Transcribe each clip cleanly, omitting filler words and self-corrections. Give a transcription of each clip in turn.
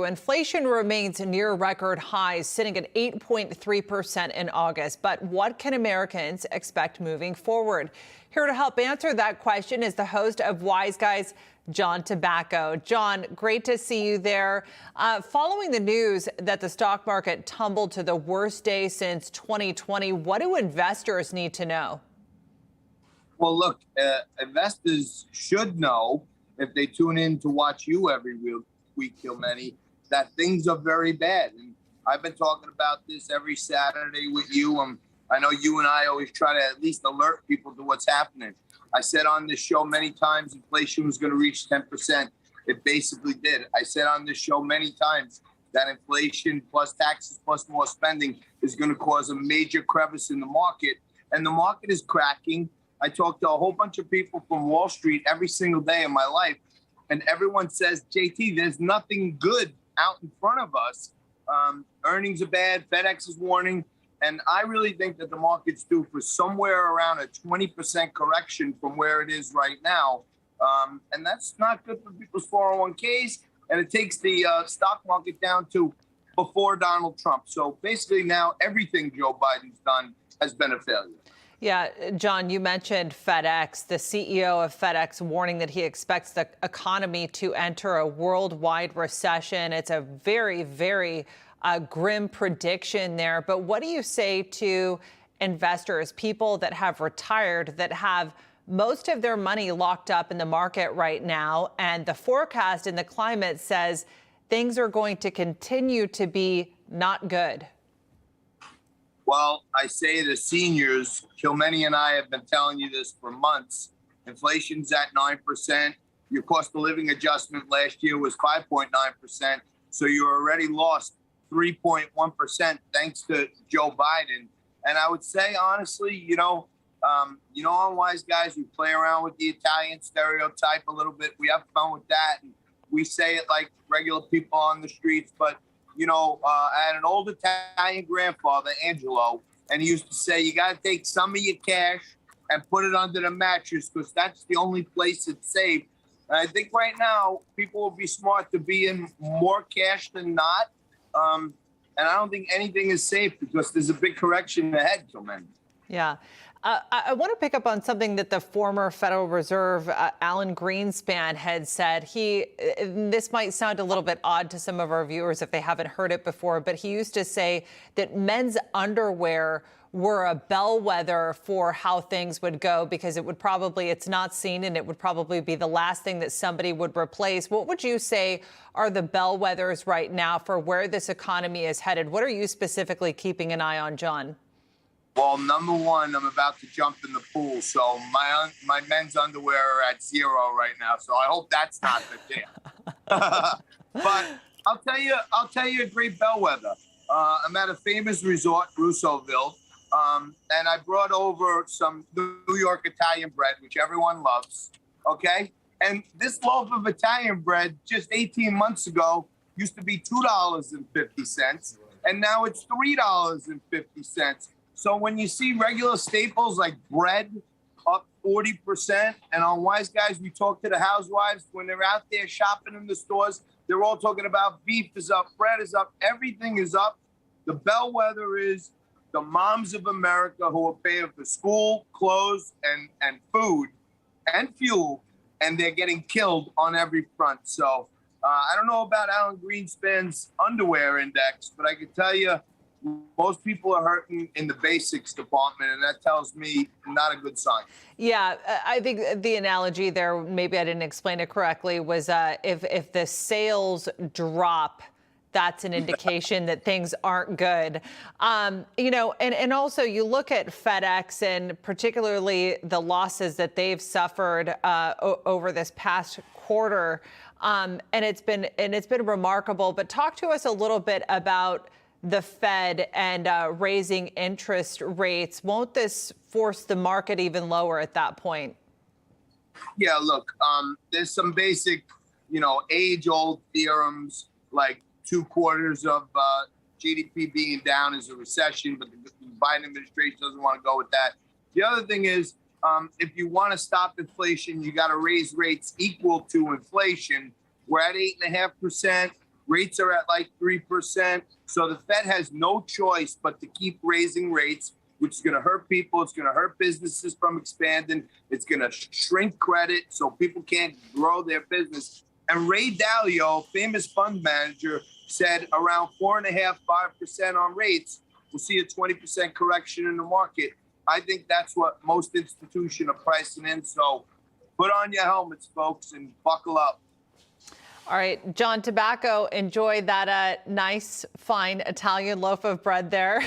Inflation remains near record highs, sitting at 8.3% in August. But what can Americans expect moving forward? Here to help answer that question is the host of Wise Guys, John Tabacco. John, great to see you there. Following the news that the stock market tumbled to the worst day since 2020, what do investors need to know? Well, look, investors should know, if they tune in to watch you every week, Kilmeny, that things are very bad. And I've been talking about this every Saturday with you. I know you and I always try to at least alert people to what's happening. I said on this show many times inflation was going to reach 10%. It basically did. I said on this show many times that inflation plus taxes plus more spending is going to cause a major crevice in the market. And the market is cracking. I talk to a whole bunch of people from Wall Street every single day of my life. And everyone says, JT, there's nothing good out in front of us. Earnings are bad. FedEx is warning. And I really think that the market's due for somewhere around a 20% correction from where it is right now. And that's not good for people's 401ks. And it takes the stock market down to before Donald Trump. So basically now everything Joe Biden's done has been a failure. Yeah, John, you mentioned FedEx. The CEO of FedEx warning that he expects the economy to enter a worldwide recession. It's a very, very grim prediction there. But what do you say to investors, people that have retired, that have most of their money locked up in the market right now, and the forecast in the climate says things are going to continue to be not good? Well, I say to seniors, Kilmeny and I have been telling you this for months. Inflation's at 9%. Your cost of living adjustment last year was 5.9%. So you already lost 3.1% thanks to Joe Biden. And I would say, honestly, on Wise Guys, we play around with the Italian stereotype a little bit. We have fun with that. And we say it like regular people on the streets, but I had an old Italian grandfather, Angelo, and he used to say, you got to take some of your cash and put it under the mattress because that's the only place it's safe. And I think right now people will be smart to be in more cash than not. And I don't think anything is safe because there's a big correction ahead, Kilmeny. Yeah. I want to pick up on something that the former Federal Reserve, Alan Greenspan, had said. This might sound a little bit odd to some of our viewers if they haven't heard it before, but he used to say that men's underwear were a bellwether for how things would go because it's not seen and it would probably be the last thing that somebody would replace. What would you say are the bellwethers right now for where this economy is headed? What are you specifically keeping an eye on, John? Well, number one, I'm about to jump in the pool, so my men's underwear are at 0 right now. So I hope that's not the jam. But I'll tell you a great bellwether. I'm at a famous resort, Russellville, and I brought over some New York Italian bread, which everyone loves. Okay, and this loaf of Italian bread just 18 months ago used to be $2.50, and now it's $3.50. So when you see regular staples like bread up 40%, and on Wise Guys, we talk to the housewives when they're out there shopping in the stores, they're all talking about beef is up, bread is up, everything is up. The bellwether is the moms of America who are paying for school, clothes, and food and fuel, and they're getting killed on every front. So I don't know about Alan Greenspan's underwear index, but I can tell you, most people are hurting in the basics department, and that tells me not a good sign. Yeah, I think the analogy there, maybe I didn't explain it correctly, was if the sales drop, that's an indication that things aren't good. And also you look at FedEx and particularly the losses that they've suffered over this past quarter, and it's been remarkable. But talk to us a little bit about the Fed and raising interest rates. Won't this force the market even lower at that point? Yeah, look, there's some basic, age-old theorems like 2 quarters of GDP being down is a recession, but the Biden administration doesn't want to go with that. The other thing is, if you want to stop inflation, you got to raise rates equal to inflation. We're at 8.5%. Rates are at like 3%. So the Fed has no choice but to keep raising rates, which is going to hurt people. It's going to hurt businesses from expanding. It's going to shrink credit so people can't grow their business. And Ray Dalio, famous fund manager, said around 4.5%, 5% on rates, we'll see a 20% correction in the market. I think that's what most institutions are pricing in. So put on your helmets, folks, and buckle up. All right, John Tabacco, enjoy that nice, fine Italian loaf of bread there.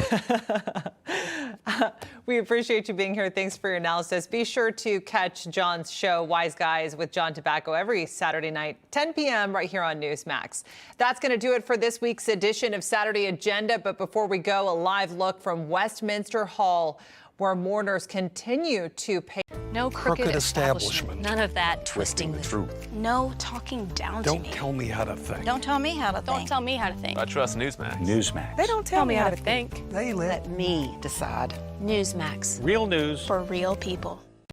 We appreciate you being here. Thanks for your analysis. Be sure to catch John's show, Wise Guys with John Tabacco, every Saturday night, 10 p.m. right here on Newsmax. That's going to do it for this week's edition of Saturday Agenda. But before we go, a live look from Westminster Hall, where mourners continue to pay. No crooked establishment. None of that twisting the truth. No talking down to me. Don't tell me how to think. Don't tell me how to think. Don't tell me how to think. I trust Newsmax. Newsmax. They don't tell me how to think. They Let me decide. Newsmax. Real news For real people.